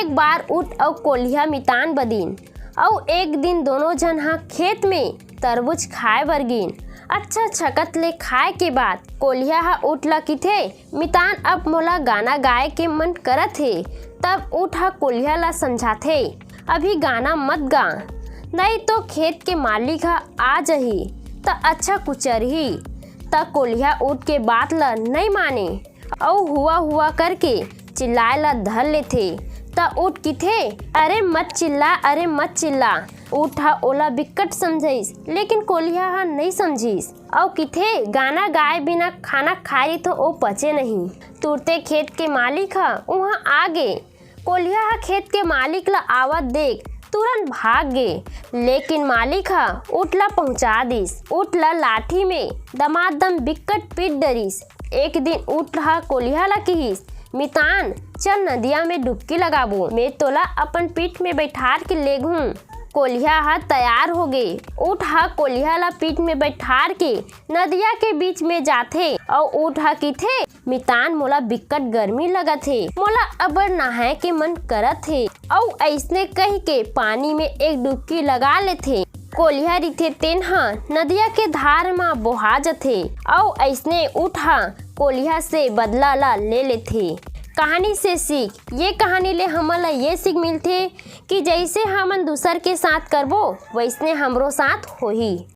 एक बार उठ और कोल्हिया मितान बदीन और एक दिन दोनों जन हाँ खेत में तरबूज खाए बर गिन। अच्छा छकत ले खाए के बाद कोल्हिया हा उठला कि थे मितान अब मोला गाना गाए के मन करत हे। तब उठा कोल्हिया ला समझाथे अभी गाना मत गा, नहीं तो खेत के मालिक हा आ जही त अच्छा कुचरही। त कोल्हिया उठ के बात ला नहीं माने और हुआ करके चिल्लाए ला धर लेथे। त उठ की थे अरे मत चिल्ला। उठा ओला बिकट समझिस लेकिन कोल्हिया हा नहीं समझिस और किथे गाना गाए बिना खाना खाई तो ओ पचे नहीं। तुरते खेत के मालिक हा वहाँ आ गे। कोल्हिया हा खेत के मालिक ला आवत देख तुरंत भाग गे, लेकिन मालिक हा उठला पहुँचा दिस। उठला लाठी में दमादम बिकट पीट डरिस। एक दिन उठला कोल्हिया ला कहिस मितान चल नदिया में डुबकी लगाबो, मैं तोला अपन पीठ में बैठार के ले घूँ। कोल्हिया हा तैयार हो गए। ऊँट हा कोल्हिया ला पीठ में बैठार के नदिया के बीच में जाथे और ऊँट हा की थे मितान मोला बिकट गर्मी लगत हे, मोला अबर नहाए के मन करत हे और ऐसने कह के पानी में एक डुबकी लगा लेथे। कोल्हिया रिथे तेन हा नदिया के धार में बोहा जथे और ऐसने ऊँट हा कोल्हिया से बदला ला ले लेथे। कहानी से सीख, ये कहानी ले हमन ला ये सीख मिलथे कि जैसे हमन दूसर के साथ करबो वैसने हमरो साथ होही।